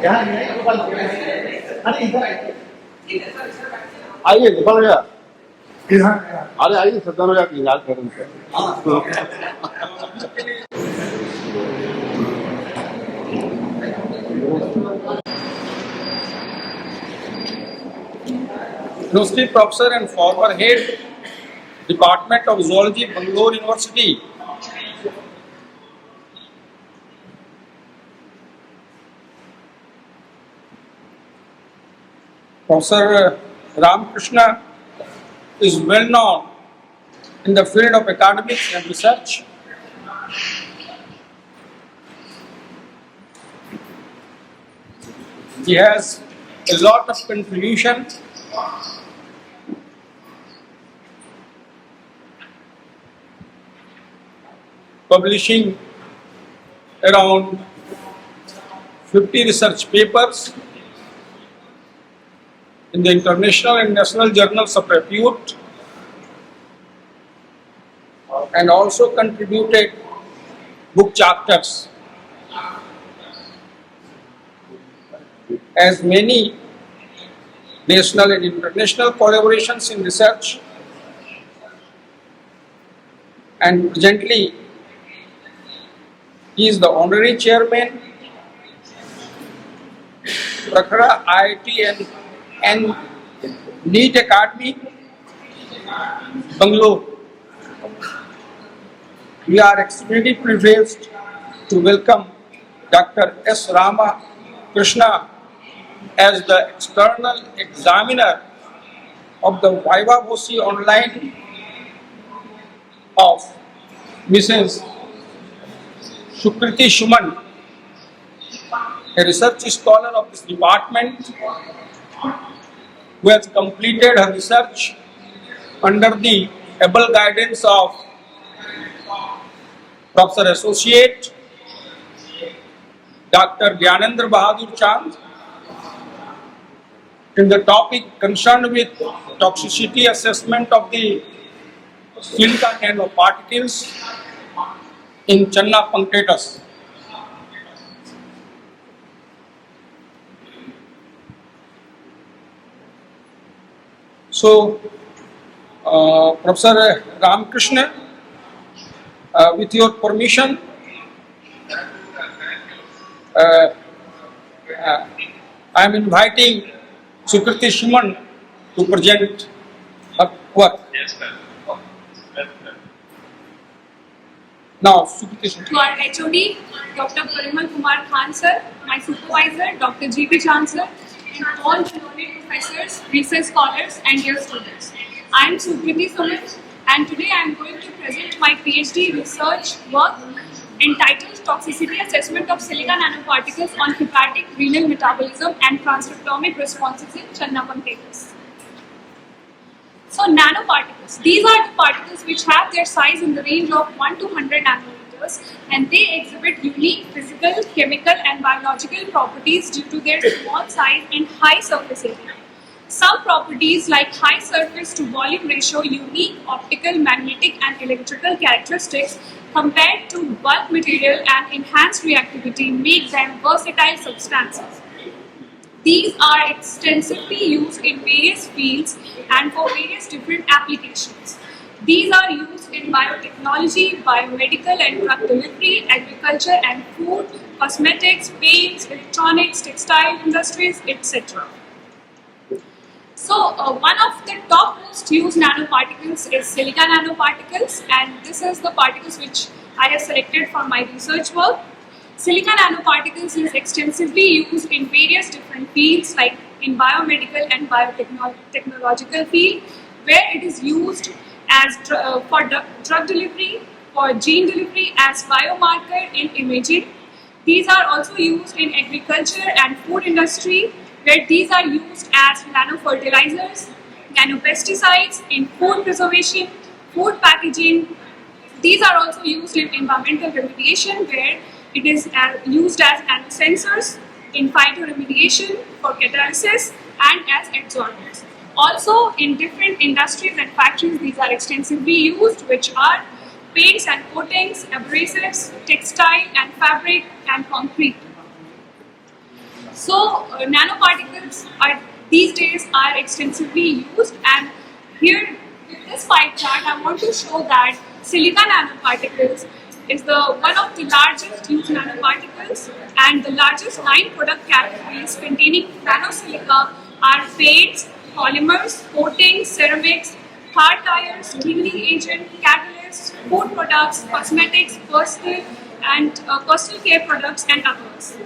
आइए निकल गया। अरे आइए सत्तर हो जाती याद करें University Professor and former Head, Department of Zoology, Bangalore University. Professor Ramakrishna is well known in the field of academics and research. He has a lot of contribution publishing around 50 research papers in the international and national journals of repute, and also contributed book chapters. As many national and international collaborations in research, and presently he is the honorary chairman, Prakhara IIT and NEET Academy, Bangalore. We are extremely privileged to welcome Dr. S. Rama Krishna as the external examiner of the Viva Voce online of Mrs. Sukriti Suman, a research scholar of this department who has completed her research under the able guidance of Professor Associate Dr. Gyanendra Bahadur Chand in the topic concerned with toxicity assessment of the silica nanoparticles in Channa punctatus. So, Professor Ramakrishna, with your permission, I am inviting Sukriti Suman to present her work. Yes, sir. Now, Sukriti Suman. To our HOD, Dr. Parimal Kumar Khan sir, my supervisor, Dr. G.P. Chand sir, and all the learned professors, research scholars, and dear students. I am Sukriti Suman, and today I am going to present my PhD research work entitled Toxicity Assessment of Silica Nanoparticles on Hepatic Renal Metabolism and Transcriptomic Responses in Channa punctatus. So nanoparticles, these are the particles which have their size in the range of 1 to 100 nanometers, and they exhibit unique physical, chemical and biological properties due to their small size and high surface area. Some properties like high surface to volume ratio, unique optical, magnetic and electrical characteristics compared to bulk material and enhanced reactivity make them versatile substances. These are extensively used in various fields and for various different applications. These are used in biotechnology, biomedical and drug delivery, agriculture and food, cosmetics, paints, electronics, textile industries, etc. So, one of the top most used nanoparticles is silica nanoparticles, and this is the particles which I have selected for my research work. Silica nanoparticles is extensively used in various different fields like in biomedical and biotechnological field, where it is used as for drug delivery, for gene delivery, as biomarker in imaging. These are also used in agriculture and food industry, where these are used as nanofertilizers, nanopesticides in food preservation, food packaging. These are also used in environmental remediation, where it is used as nanosensors in phytoremediation for catalysis and as adsorbents. Also in different industries and factories, these are extensively used, which are paints and coatings, abrasives, textile and fabric and concrete. So nanoparticles are these days are extensively used, and here with this pie chart I want to show that silica nanoparticles is the one of the largest used nanoparticles, and the largest 9 product categories containing nanosilica are paints, polymers, coatings, ceramics, car tires, cleaning agent, catalysts, food products, cosmetics, personal care products, and others.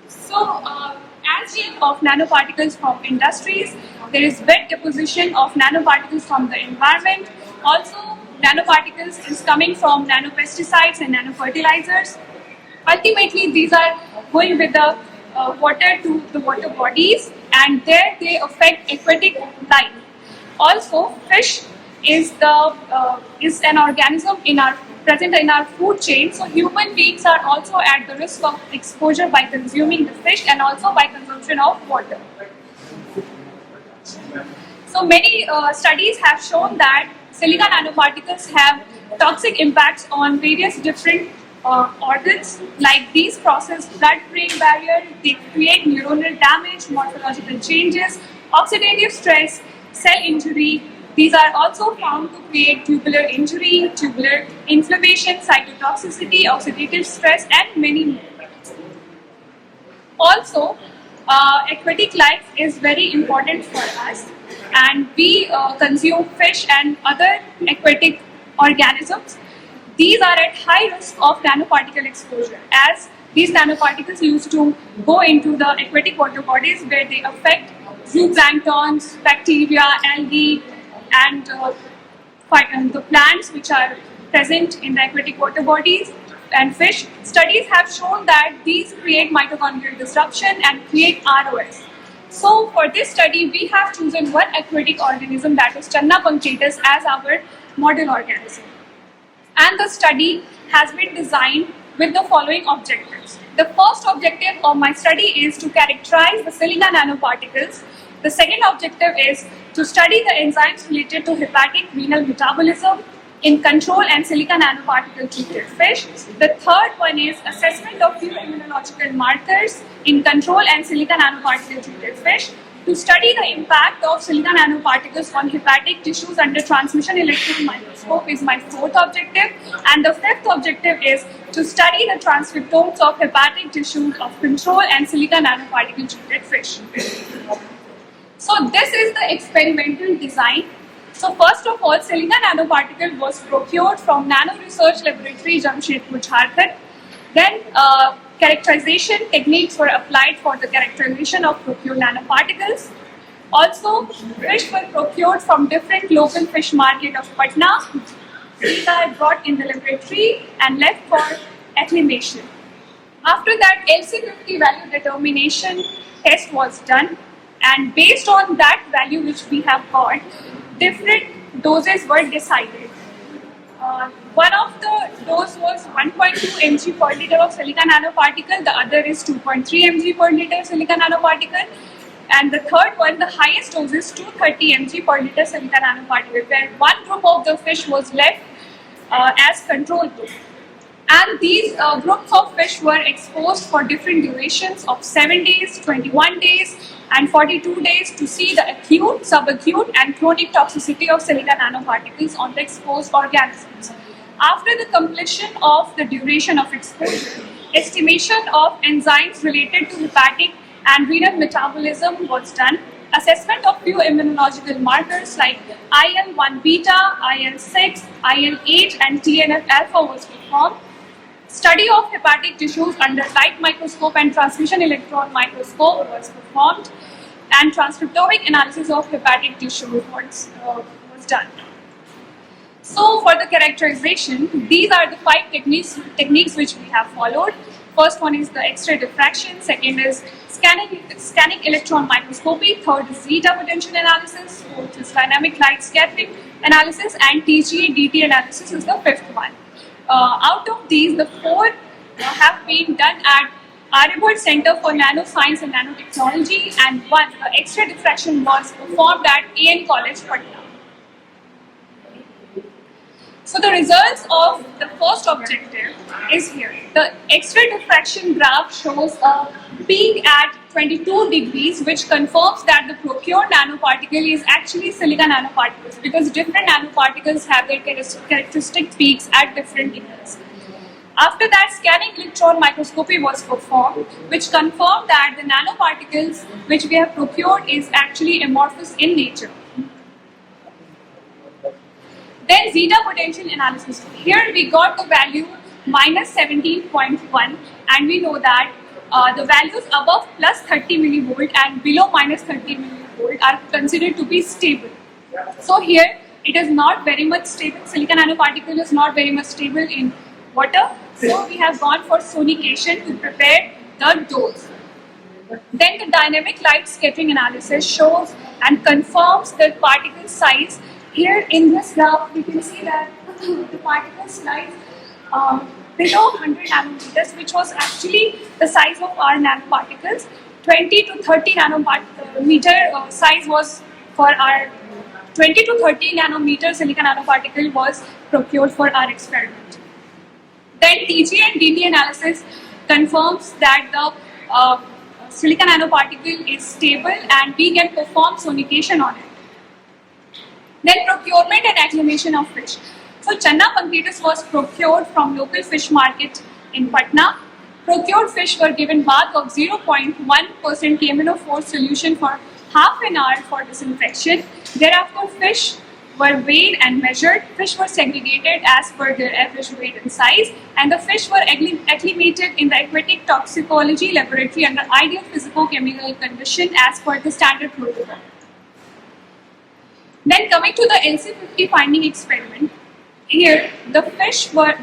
So, as we of nanoparticles from industries, there is wet deposition of nanoparticles from the environment. Also, nanoparticles is coming from nanopesticides and nanofertilizers. Ultimately, these are going with the water to the water bodies, and there they affect aquatic life. Also, fish is an organism present in our food chain. So human beings are also at the risk of exposure by consuming the fish and also by consumption of water. So many studies have shown that silica nanoparticles have toxic impacts on various different organs, like these process blood-brain barrier, they create neuronal damage, morphological changes, oxidative stress, cell injury. These are also found to create tubular injury, tubular inflammation, cytotoxicity, oxidative stress, and many more. Also, aquatic life is very important for us, and we consume fish and other aquatic organisms. These are at high risk of nanoparticle exposure, as these nanoparticles used to go into the aquatic water bodies where they affect zooplanktons, bacteria, algae, and the plants which are present in the aquatic water bodies and fish. Studies have shown that these create mitochondrial disruption and create ROS. So for this study, we have chosen one aquatic organism, that is Channa punctatus, as our model organism. And the study has been designed with the following objectives. The first objective of my study is to characterize the silica nanoparticles. The second objective is to study the enzymes related to hepatic renal metabolism in control and silica nanoparticle treated fish. The third one is assessment of few immunological markers in control and silica nanoparticle treated fish. To study the impact of silica nanoparticles on hepatic tissues under transmission electron microscope is my fourth objective. And the fifth objective is to study the transcriptomes of hepatic tissues of control and silica nanoparticle treated fish. So this is the experimental design. So first of all, silica nanoparticle was procured from Nano Research Laboratory, Jamshedpur, Jharkhand. Then characterization techniques were applied for the characterization of procured nanoparticles. Also, fish were procured from different local fish market of Patna. These are brought in the laboratory and left for acclimation. After that, LC50 value determination test was done, and based on that value which we have got, different doses were decided. One of the dose was 1.2 mg per liter of silica nanoparticle, the other is 2.3 mg per liter silica nanoparticle, and the third one, the highest dose, is 230 mg per liter silica nanoparticle, where one group of the fish was left as control group. And these groups of fish were exposed for different durations of 7 days, 21 days, and 42 days to see the acute, subacute, and chronic toxicity of silica nanoparticles on the exposed organisms. After the completion of the duration of exposure, estimation of enzymes related to hepatic and renal metabolism was done. Assessment of few immunological markers like IL-1 beta, IL-6, IL-8, and TNF-alpha was performed. Study of hepatic tissues under light microscope and transmission electron microscope was performed, and transcriptomic analysis of hepatic tissue was done. So for the characterization, these are the 5 techniques which we have followed. First one is the X-ray diffraction, second is scanning electron microscopy, third is zeta potential analysis, fourth is dynamic light scattering analysis, and TGA-DT analysis is the 5th one. Out of these, the 4 have been done at Aryabhat Center for Nanoscience and Nanotechnology, and one, the X-ray diffraction, was performed at AN College, Patna. So the results of the first objective is here. The X-ray diffraction graph shows a peak at 22 degrees, which confirms that the procured nanoparticle is actually silica nanoparticles, because different nanoparticles have their characteristic peaks at different angles. After that, scanning electron microscopy was performed, which confirmed that the nanoparticles which we have procured is actually amorphous in nature. Then zeta potential analysis. Here we got the value minus 17.1, and we know that the values above plus 30 millivolt and below minus 30 millivolt are considered to be stable. So here it is not very much stable. Silicon nanoparticle is not very much stable in water. So we have gone for sonication to prepare the dose. Then the dynamic light scattering analysis shows and confirms the particle size. Here in this graph, we can see that the particle size below 100 nanometers, which was actually the size of our nanoparticles. 20 to 30 nanometer size was for our 20 to 30 nanometer silicon nanoparticle was procured for our experiment. Then TG and DD analysis confirms that the silicon nanoparticle is stable and we can perform sonication on it. Then procurement and acclimation of fish. So Channa punctatus was procured from local fish market in Patna. Procured fish were given bath of 0.1% KMnO4 solution for half an hour for disinfection. Thereafter, fish were weighed and measured. Fish were segregated as per their average weight and size, and the fish were acclimated in the aquatic toxicology laboratory under ideal physico-chemical condition as per the standard protocol. Then coming to the LC50 finding experiment, here the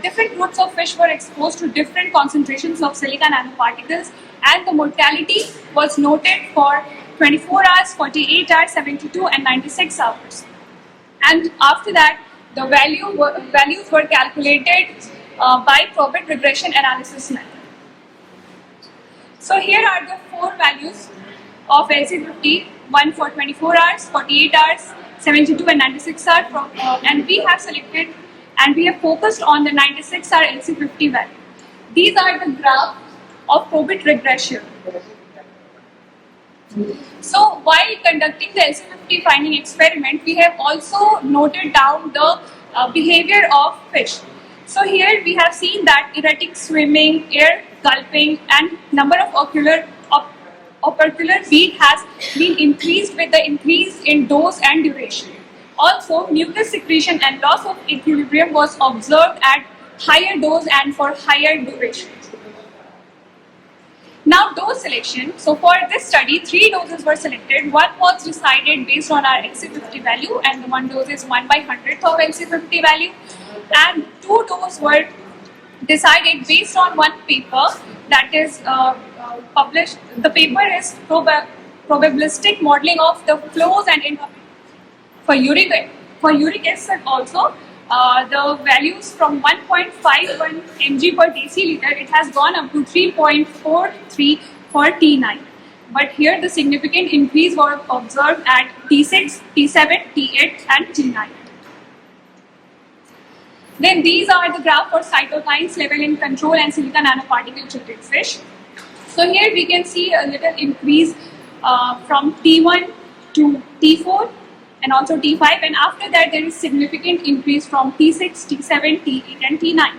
different groups of fish were exposed to different concentrations of silica nanoparticles, and the mortality was noted for 24 hours, 48 hours, 72 and 96 hours. And after that, the values were calculated by probit regression analysis method. So here are the 4 values of LC50, one for 24 hours, 48 hours, 72 and 96 hours, and we have selected and we have focused on the 96 hour LC50 value. These are the graphs of probit regression. So while conducting the LC50 finding experiment, we have also noted down the behavior of fish. So here we have seen that erratic swimming, air gulping and number of opercular beat has been increased with the increase in dose and duration. Also, mucus secretion and loss of equilibrium was observed at higher dose and for higher duration. Now dose selection. So for this study, 3 doses were selected. One was decided based on our LC50 value, and the one dose is 1/100th of LC50 value. And 2 doses were decided based on one paper that is published. The paper is probabilistic modeling of the flows and for uric acid also. The values from 1.51 mg per deciliter, it has gone up to 3.43 for T9. But here the significant increase was observed at T6, T7, T8 and T9. Then these are the graph for cytokines level in control and silica nanoparticle treated fish. So here we can see a little increase from T1 to T4 and also T5, and after that there is significant increase from T6, T7, T8 and T9.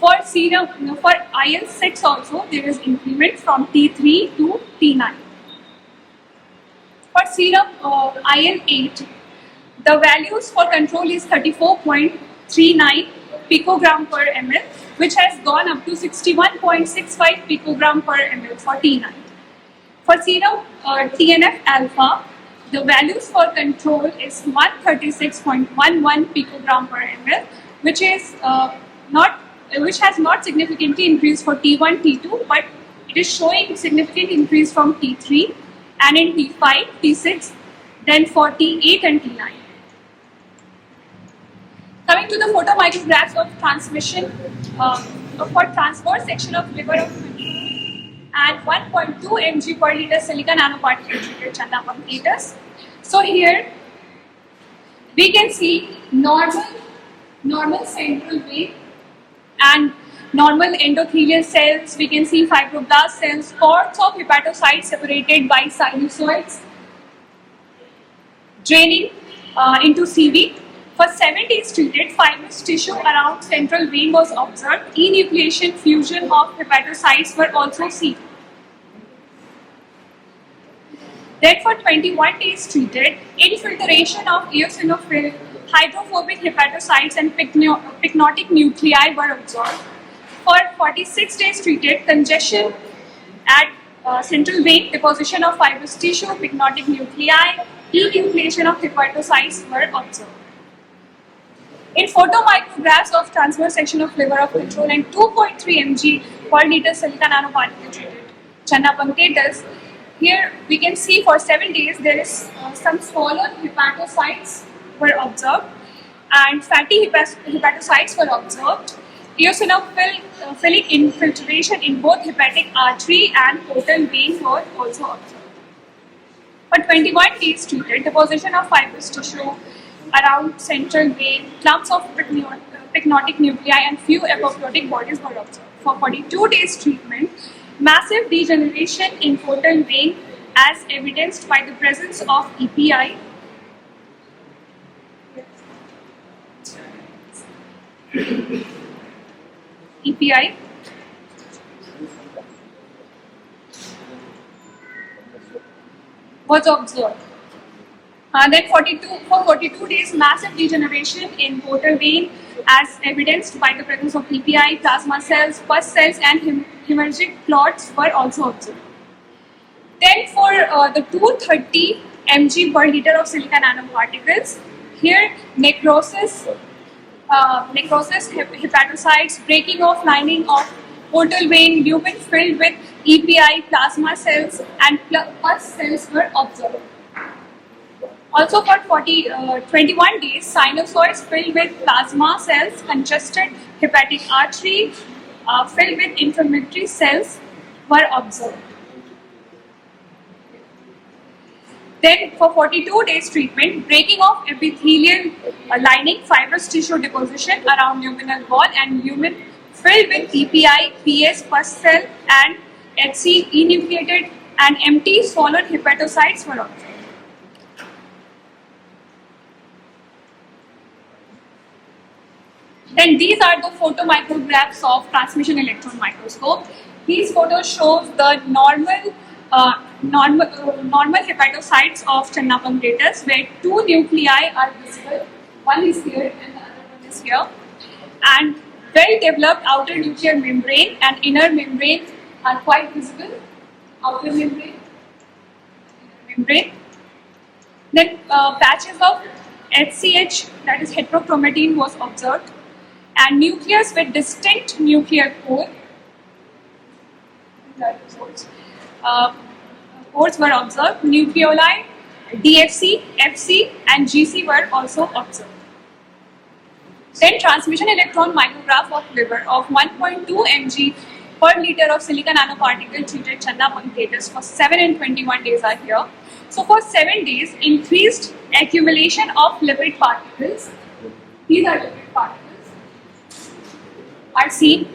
For serum, for IL-6 also there is increment from T3 to T9. For serum IL-8, the values for control is 34.39 picogram per ml, which has gone up to 61.65 picogram per ml for T9. For serum TNF alpha, the values for control is 136.11 picogram per ml, which has not significantly increased for T1, T2, but it is showing significant increase from T3 and in T5, T6, then for T8 and T9. Coming to the photomicrographs of transmission for transverse section of liver of and 1.2 mg per liter silica nanoparticle treated Channa punctatus. So here we can see normal normal central vein and normal endothelial cells. We can see fibroblast cells, cords of hepatocytes separated by sinusoids, draining into CV. For 7 days treated, fibrous tissue around central vein was observed. Enucleation, fusion of hepatocytes were also seen. Then for 21 days treated, infiltration of eosinophil, hydrophobic hepatocytes and pycnotic nuclei were observed. For 46 days treated, congestion at central vein, deposition of fibrous tissue, pycnotic nuclei, enucleation of hepatocytes were observed. In photomicrographs of transverse section of liver of control and 2.3 mg per liter silica nanoparticle treated Channa punctatus, here we can see for 7 days there is some swollen hepatocytes were observed and fatty hepatocytes were observed. Eosinophilic infiltration in both hepatic artery and portal vein were also observed. For 21 days treated, deposition of fibrous tissue around central vein, clumps of pycnotic nuclei and few apoptotic bodies were observed. For 42 days treatment, massive degeneration in portal vein as evidenced by the presence of EPI. EPI was observed. Then for 42 days, massive degeneration in portal vein as evidenced by the presence of EPI, plasma cells, pus cells and hemorrhagic clots were also observed. Then for the 230 mg per liter of silica nanoparticles, here necrosis, hepatocytes, breaking of lining of portal vein, lumen filled with EPI, plasma cells and pus cells were observed. Also for 21 days, sinusoids filled with plasma cells, congested hepatic artery filled with inflammatory cells were observed. Then for 42 days treatment, breaking of epithelial lining, fibrous tissue deposition around luminal wall and lumen filled with EPI, PS, pus cell and HC enucleated and empty swollen hepatocytes were observed. Then these are the photomicrographs of transmission electron microscope. These photos show the normal hepatocytes of Channa punctatus where 2 nuclei are visible. One is here and the other one is here. And well developed outer nuclear membrane and inner membrane are quite visible. Outer membrane, inner membrane. Then patches of HCH, that is heterochromatin, was observed. And nucleus with distinct nuclear core. Pores were observed. Nucleoli, DFC, FC and GC were also observed. Then transmission electron micrograph of liver of 1.2 mg per liter of silica nanoparticle treated Channa punctatus for 7 and 21 days are here. So for 7 days, increased accumulation of lipid particles. These are lipid particles. Are seen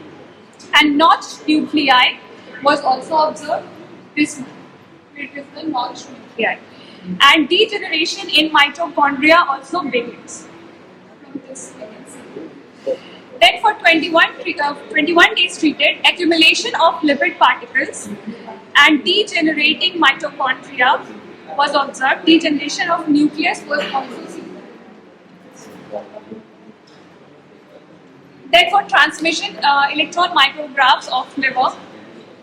and notched nuclei was also observed. This is the notched nuclei and degeneration in mitochondria also begins. From this we can see. Then for 21 days treated, accumulation of lipid particles and degenerating mitochondria was observed. Degeneration of nucleus was also seen. Then for transmission electron micrographs of liver,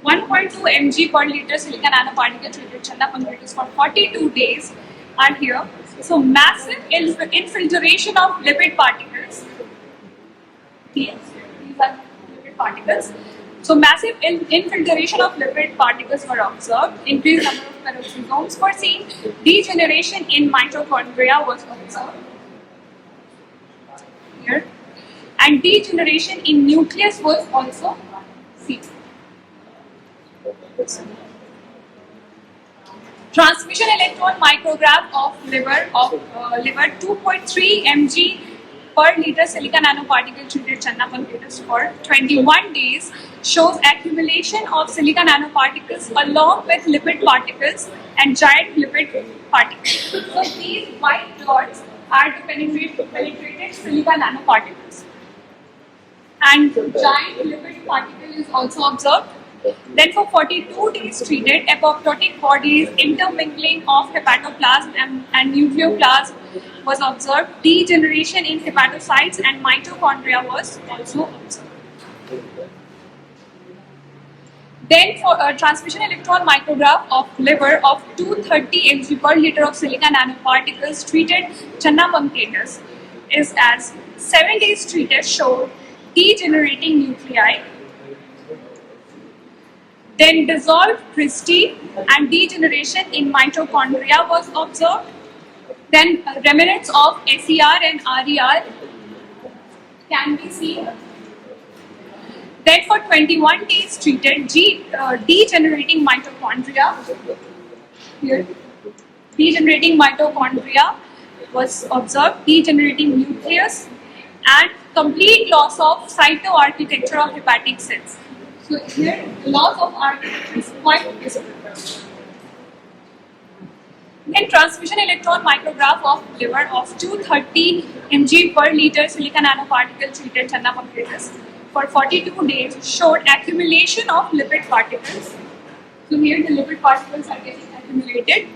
1.2 mg per liter silica nanoparticle treated Channa punctatus for 42 days are here. So massive infiltration of lipid particles. These are lipid particles. So massive infiltration of lipid particles were observed. Increased number of peroxisomes were seen. Degeneration in mitochondria was observed. Here. And degeneration in nucleus was also seen. Transmission electron micrograph of liver 2.3 mg per liter silica nanoparticle treated channa pancreatus for 21 days shows accumulation of silica nanoparticles along with lipid particles and giant lipid particles. So these white dots are the penetrated silica nanoparticles. And giant lipid particle is also observed. Then for 42 days treated, apoptotic bodies, intermingling of hepatoplasm and nucleoplasm was observed. Degeneration in hepatocytes and mitochondria was also observed. Then for a transmission electron micrograph of liver of 230 mg per liter of silica nanoparticles treated channa punctatus is as 7 days treated showed degenerating nuclei. Then dissolved cristae and degeneration in mitochondria was observed. Then remnants of SER and RER can be seen. Then for 21 days treated, degenerating mitochondria, here, degenerating mitochondria was observed, degenerating nucleus and complete loss of cytoarchitecture of hepatic cells. So here, loss of architecture is quite visible. Then transmission electron micrograph of liver of 230 mg per liter silica nanoparticle treated channa pancreatus for 42 days showed accumulation of lipid particles. So here the lipid particles are getting accumulated.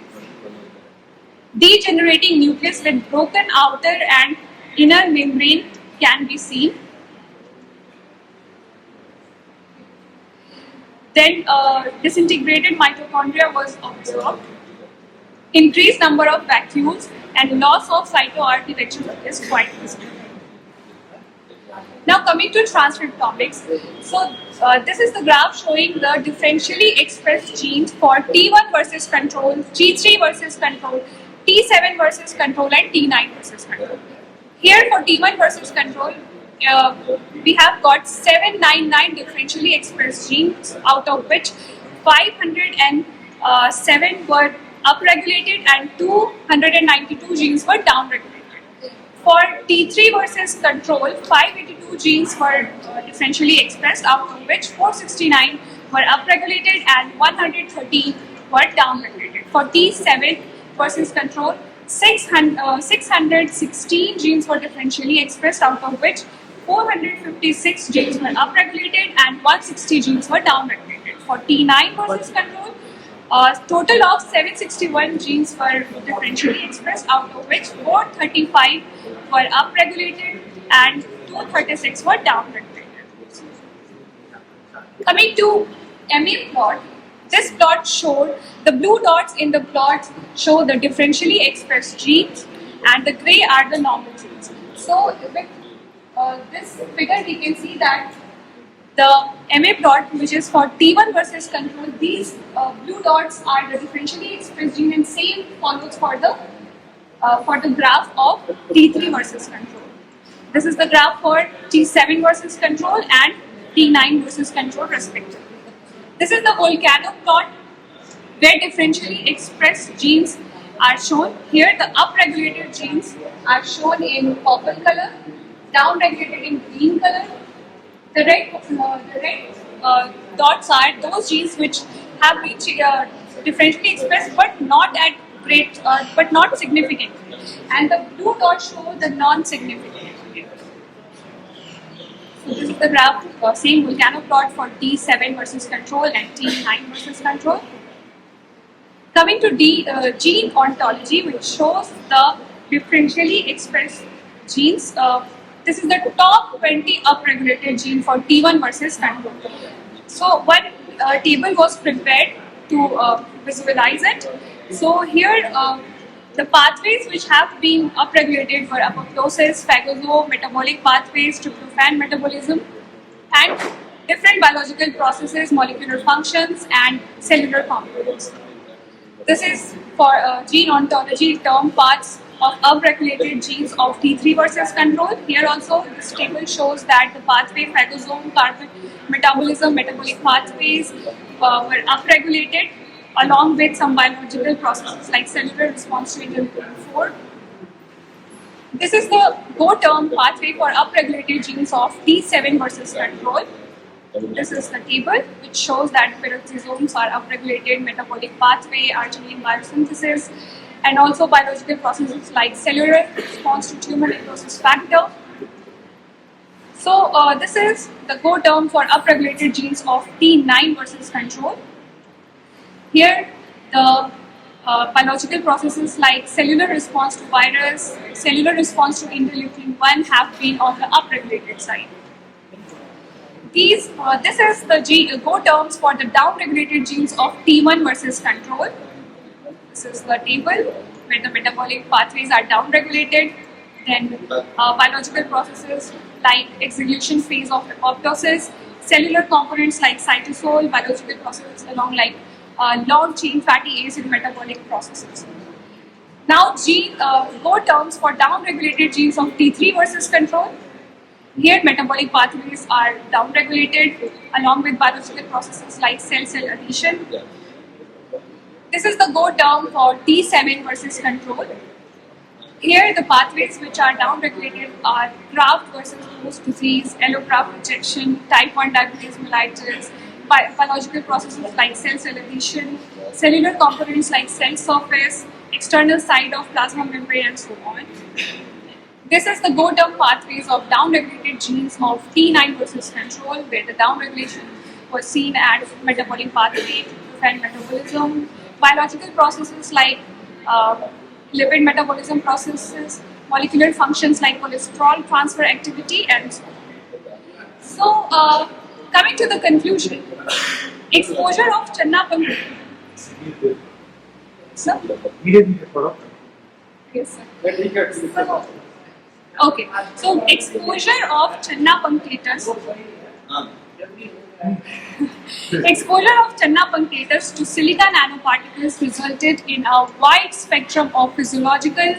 Degenerating nucleus with broken outer and inner membrane can be seen. Then disintegrated mitochondria was observed. Increased number of vacuoles and loss of cytoarchitecture is quite visible. Now coming to transcriptomics. So this is the graph showing the differentially expressed genes for T1 versus control, T3 versus control, T7 versus control and T9 versus control. Here for T1 versus control, we have got 799 differentially expressed genes, out of which 507 were upregulated and 292 genes were downregulated. For T3 versus control, 582 genes were differentially expressed, out of which 469 were upregulated and 113 were downregulated. For T7 versus control, 616 genes were differentially expressed, out of which 456 genes were upregulated and 160 genes were downregulated. For T9 versus control, total of 761 genes were differentially expressed, out of which 435 were upregulated and 236 were downregulated. Coming to MA plot, this plot showed the blue dots in the plot show the differentially expressed genes and the grey are the normal genes. So with this figure we can see that the MA plot, which is for T1 versus control, these blue dots are the differentially expressed gene, and same follows for the graph of T3 versus control. This is the graph for T7 versus control and T9 versus control respectively. This is the volcano plot where differentially expressed genes are shown. Here the upregulated genes are shown in purple color, downregulated in green color. The red dots are those genes which have been differentially expressed but not at great, but not significant. And the blue dots show the non-significant. So this is the graph, same volcano plot for T7 versus control and T9 versus control. Coming to gene ontology, which shows the differentially expressed genes. This is the top 20 upregulated gene for T1 versus control. So one table was prepared to visualize it. So here the pathways which have been upregulated were apoptosis, phagosome, metabolic pathways, tryptophan metabolism, and different biological processes, molecular functions, and cellular components. This is for gene ontology term parts of upregulated genes of T3 versus control. Here also this table shows that the pathway phagosome, carbon metabolism, metabolic pathways were upregulated along with some biological processes like cellular response to interleukin 4. This is the go-term pathway for upregulated genes of T7 versus control. This is the table which shows that peroxisomes are upregulated metabolic pathway, arginine biosynthesis, and also biological processes like cellular response to tumor necrosis factor. So this is the go-term for upregulated genes of T9 versus control. Here, the biological processes like cellular response to virus, cellular response to interleukin-1 have been on the upregulated side. This is the go-terms for the downregulated genes of T1 versus control. This is the table where the metabolic pathways are downregulated. Then biological processes like execution phase of apoptosis, cellular components like cytosol, biological processes along like long-chain fatty acid metabolic processes. Now, go-terms for downregulated genes of T3 versus control. Here, metabolic pathways are downregulated along with biological processes like cell-cell adhesion. This is the go-term for T7 versus control. Here, the pathways which are downregulated are graft versus host disease, allograft rejection, type 1 diabetes mellitus, biological processes like cell-cell adhesion, cellular components like cell surface, external side of plasma membrane, and so on. This is the go-term pathways of downregulated genes of T9 versus control, where the downregulation was seen as metabolic pathway to prevent metabolism, biological processes like lipid metabolism processes, molecular functions like cholesterol transfer activity, and so on. So, coming to the conclusion, exposure of Channa Pankaj. Sir? Yes, sir. Okay, so exposure of Channa punctatus. Exposure of Channa punctatus to silica nanoparticles resulted in a wide spectrum of physiological,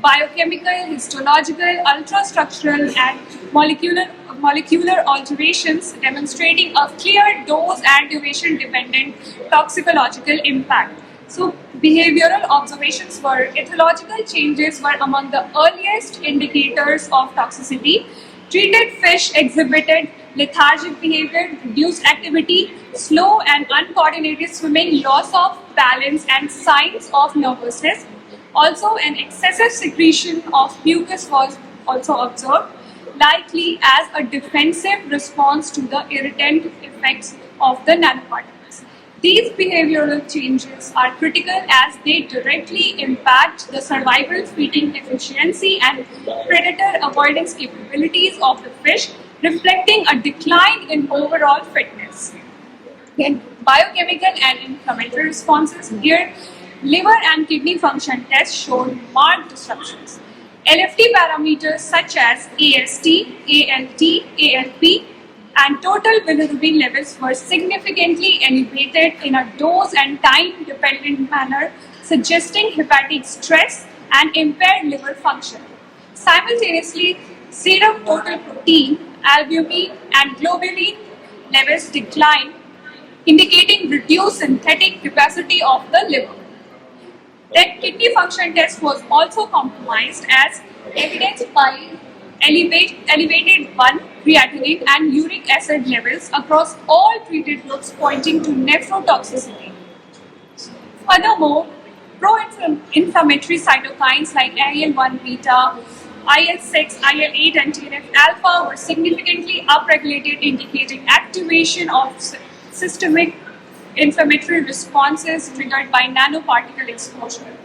biochemical, histological, ultrastructural, and molecular alterations, demonstrating a clear dose and duration dependent toxicological impact. So, behavioral observations were ethological changes were among the earliest indicators of toxicity. Treated fish exhibited lethargic behavior, reduced activity, slow and uncoordinated swimming, loss of balance, and signs of nervousness. Also, an excessive secretion of mucus was also observed, likely as a defensive response to the irritant effects of the nanoparticles. These behavioral changes are critical as they directly impact the survival feeding efficiency and predator avoidance capabilities of the fish, reflecting a decline in overall fitness. Then, biochemical and inflammatory responses. Here, liver and kidney function tests showed marked disruptions. LFT parameters such as AST, ALT, ALP, and total bilirubin levels were significantly elevated in a dose and time dependent manner, suggesting hepatic stress and impaired liver function. Simultaneously, serum total protein, albumin, and globulin levels declined, indicating reduced synthetic capacity of the liver. Then, kidney function test was also compromised as evidenced by elevated 1 creatinine and uric acid levels across all treated groups, pointing to nephrotoxicity. Furthermore, pro-inflammatory cytokines like IL-1 beta, IL-6, IL-8 and TNF-alpha were significantly upregulated, indicating activation of systemic inflammatory responses triggered by nanoparticle exposure.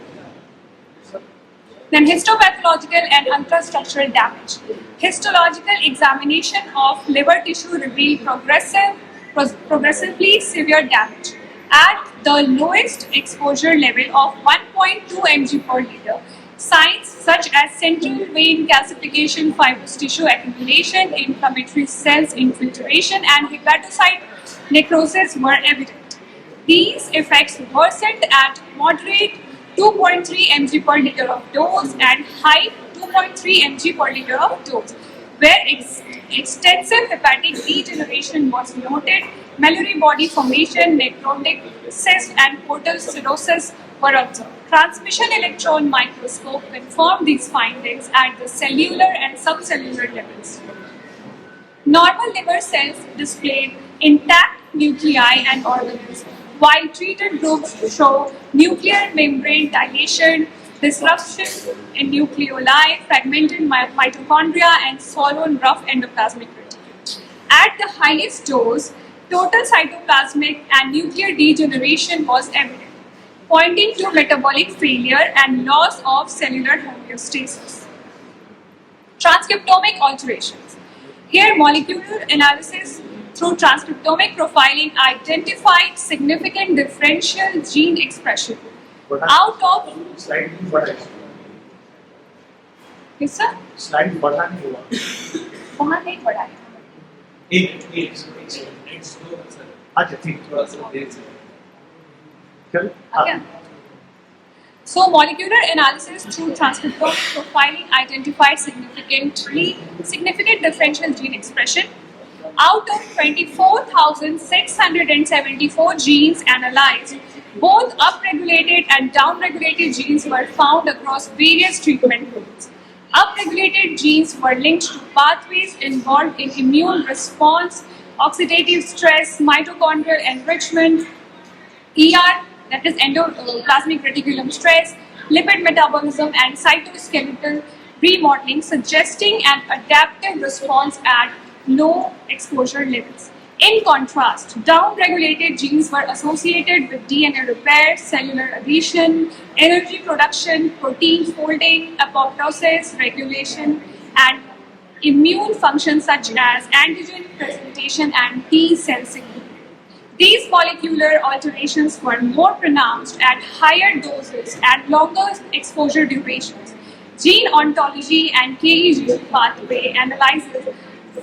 Then histopathological and ultrastructural damage. Histological examination of liver tissue revealed progressively severe damage. At the lowest exposure level of 1.2 mg per liter, signs such as central vein calcification, fibrous tissue accumulation, inflammatory cells infiltration, and hepatocyte necrosis were evident. These effects worsened at moderate 2.3 mg per liter of dose and high 2.3 mg per liter of dose, where extensive hepatic degeneration was noted Medullary body formation, necrotic cyst, and portal cirrhosis were observed. Transmission electron microscope confirmed these findings at the cellular and subcellular levels. Normal liver cells displayed intact nuclei and organelles, while treated groups show nuclear membrane dilation, disruption in nucleoli, fragmented mitochondria, and swollen rough endoplasmic reticulum. At the highest dose, total cytoplasmic and nuclear degeneration was evident, pointing to metabolic failure and loss of cellular homeostasis. Transcriptomic alterations. Here, molecular analysis through transcriptomic profiling identified significant differential gene expression out of slide नहीं बढ़ा है yes, sir? Slide बढ़ा नहीं हुआ वहाँ नहीं पढ़ा है. एक अच्छा ठीक चल Again. So, molecular analysis through transcriptomic profiling identified significant differential gene expression. Out of 24,674 genes analyzed, both upregulated and downregulated genes were found across various treatment groups. Upregulated genes were linked to pathways involved in immune response, oxidative stress, mitochondrial enrichment, ER, that is endoplasmic reticulum stress, lipid metabolism, and cytoskeletal remodeling, suggesting an adaptive response at low exposure levels. In contrast, downregulated genes were associated with DNA repair, cellular adhesion, energy production, protein folding, apoptosis, regulation, and immune functions such as antigen presentation and T cell signaling. These molecular alterations were more pronounced at higher doses and longer exposure durations. Gene ontology and KEG pathway analysis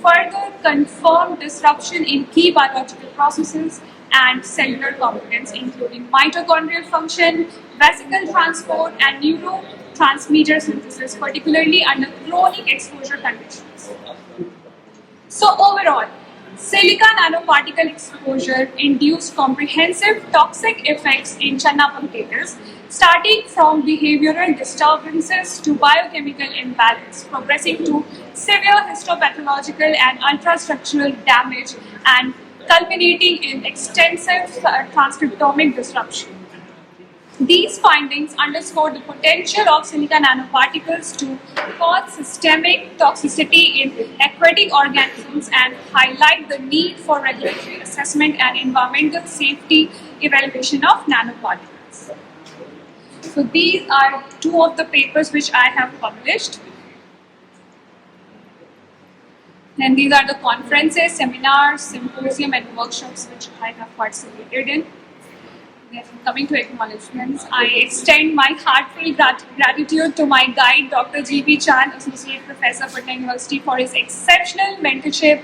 further confirmed disruption in key biological processes and cellular components, including mitochondrial function, vesicle transport, and neurotransmitter synthesis, particularly under chronic exposure conditions. So overall, silica nanoparticle exposure induced comprehensive toxic effects in Channa potatoes, starting from behavioral disturbances to biochemical imbalance, progressing to severe histopathological and ultrastructural damage, and culminating in extensive transcriptomic disruption. These findings underscore the potential of silica nanoparticles to cause systemic toxicity in aquatic organisms and highlight the need for regulatory assessment and environmental safety evaluation of nanoparticles. So these are two of the papers which I have published. Then these are the conferences, seminars, symposium and workshops which I have participated in. Then coming to acknowledgements, I extend my heartfelt gratitude to my guide, Dr. G.B. Chan, Associate Professor, Patna University, for his exceptional mentorship,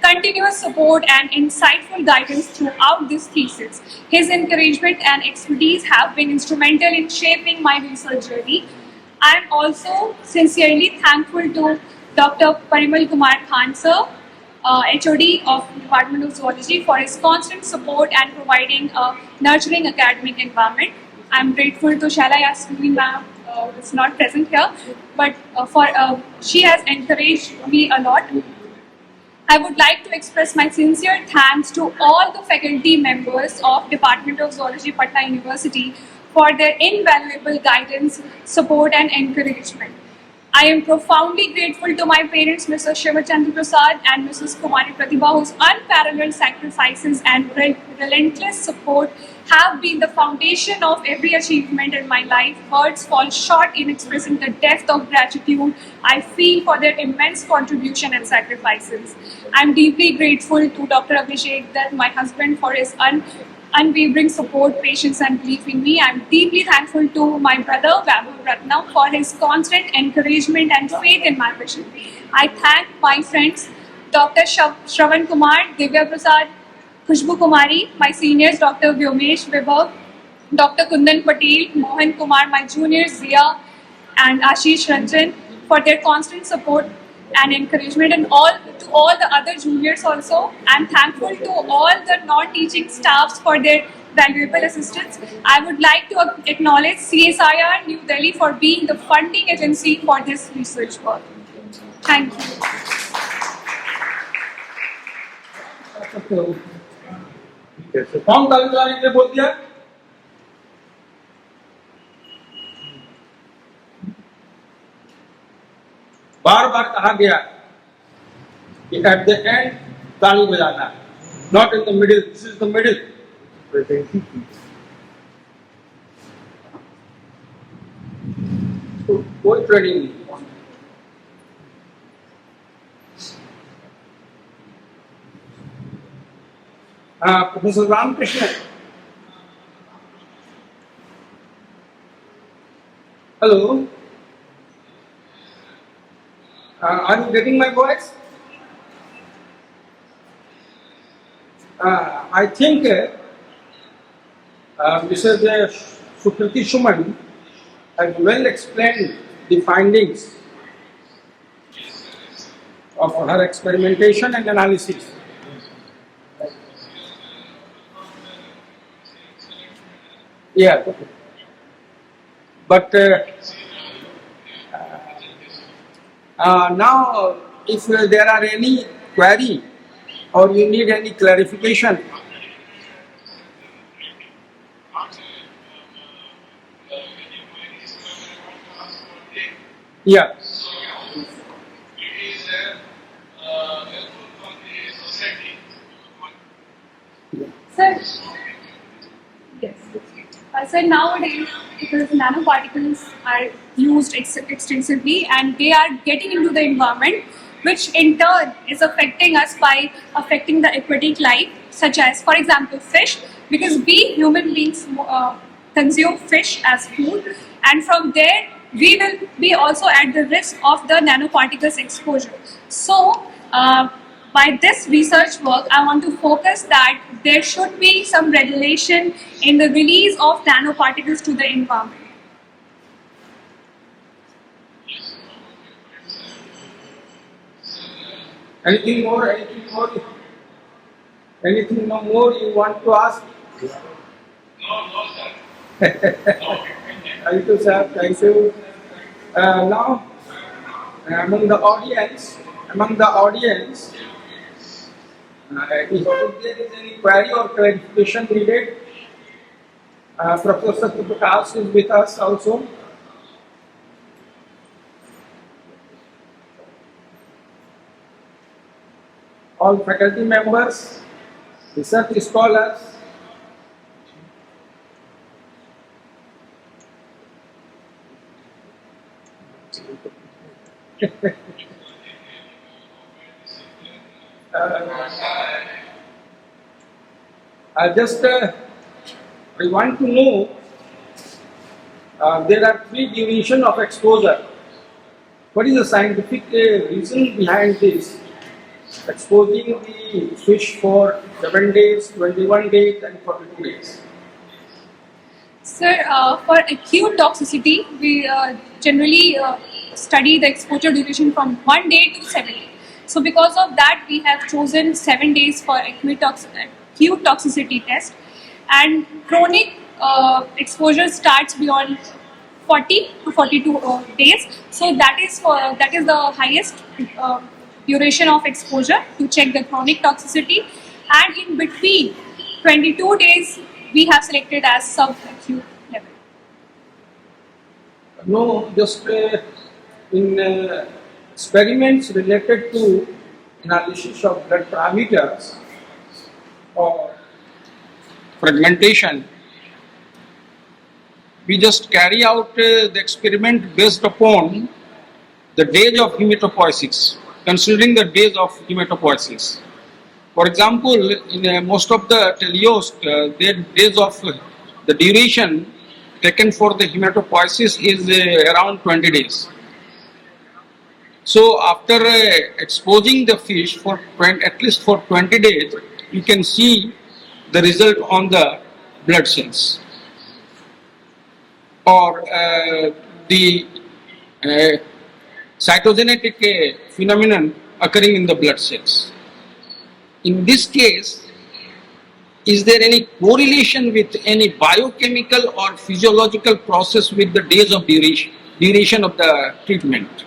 continuous support and insightful guidance throughout this thesis. His encouragement and expertise have been instrumental in shaping my research journey. I am also sincerely thankful to Dr. Parimal Kumar Khan sir, HOD of Department of Zoology, for his constant support and providing a nurturing academic environment. I am grateful to Shaila Yasmin ma'am, who is not present here, but she has encouraged me a lot. I would like to express my sincere thanks to all the faculty members of Department of Zoology, Patna University, for their invaluable guidance, support and encouragement. I am profoundly grateful to my parents, Mr. Shivachandra Prasad and Mrs. Kumari Pratibha, whose unparalleled sacrifices and relentless support have been the foundation of every achievement in my life. Words fall short in expressing the depth of gratitude I feel for their immense contribution and sacrifices. I am deeply grateful to Dr. Abhishek Dutt, my husband, for his unwavering support, patience and belief in me. I am deeply thankful to my brother Vaibhav Ratnam for his constant encouragement and faith in my vision. I thank my friends Dr. Shravan Kumar, Divya Prasad, Khushbu Kumari, my seniors Dr. Vyomesh Vibhav, Dr. Kundan Patel, Mohan Kumar, my juniors Zia and Ashish Ranjan, for their constant support and encouragement, and all the other juniors also. I'm thankful to all the non-teaching staffs for their valuable assistance. I would like to acknowledge CSIR New Delhi for being the funding agency for this research work. Thank you. कौन तालीम ने बोल दिया? बार बार कहा गया कि at the end ताली बजाना, not in the middle. This is the middle. कोई ट्रेनिंग नहीं. Professor Ramakrishnan. Hello. Are you getting my voice? I think Mrs. Sukriti Suman has well explained the findings of her experimentation and analysis. Yeah, but now if there are any query or you need any clarification, yeah. Sir, yes. Sir, nowadays, because nanoparticles are used extensively and they are getting into the environment, which in turn is affecting us by affecting the aquatic life, such as, for example, fish, because we human beings consume fish as food, and from there we will be also at the risk of the nanoparticles exposure. So, by this research work, I want to focus that there should be some regulation in the release of nanoparticles to the environment. Anything more? Anything more you want to ask? No, sir. Thank you, sir. Thank you. Now, among the audience, if there is any query or clarification needed, Professor Prakash is with us also. All faculty members, research scholars, I want to know, there are 3 durations of exposure. What is the scientific reason behind this? Exposing the fish for 7 days, 21 days and 42 days. Sir, for acute toxicity, we generally study the exposure duration from 1 day to 7 days. So because of that, we have chosen 7 days for acute toxicity test, and chronic exposure starts beyond 40 to 42 days. So that is the highest duration of exposure to check the chronic toxicity, and in between 22 days we have selected as subacute level. No, just in experiments related to analysis of blood parameters or fragmentation, we just carry out the experiment based upon the days of hematopoiesis, considering the days of hematopoiesis. For example, in most of the teleos, their days of the duration taken for the hematopoiesis is around 20 days. So after exposing the fish for at least for 20 days, you can see the result on the blood cells, or the cytogenetic phenomenon occurring in the blood cells. In this case, is there any correlation with any biochemical or physiological process with the days of duration of the treatment?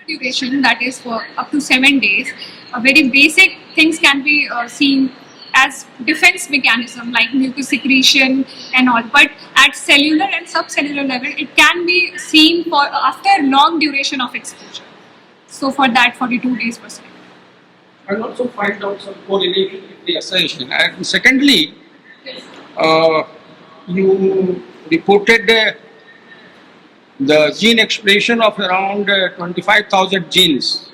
Duration, that is for up to 7 days. Very basic things can be seen as defense mechanism like mucus secretion and all, but at cellular and subcellular level it can be seen for after long duration of exposure. So for that 42 days per se. And also find out some correlation with the association. And secondly, you reported the gene expression of around 25,000 genes.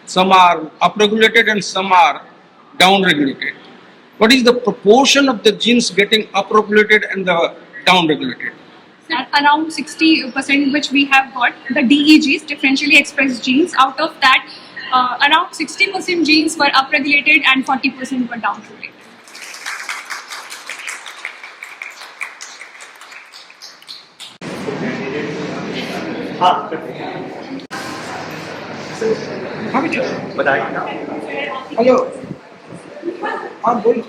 Some are upregulated and some are downregulated. What is the proportion of the genes getting upregulated and the downregulated? At around 60% which we have got the DEGs, differentially expressed genes. Out of that, around 60% genes were upregulated and 40% were downregulated. हाँ हाँ भैया बताइए ना hello हाँ बोल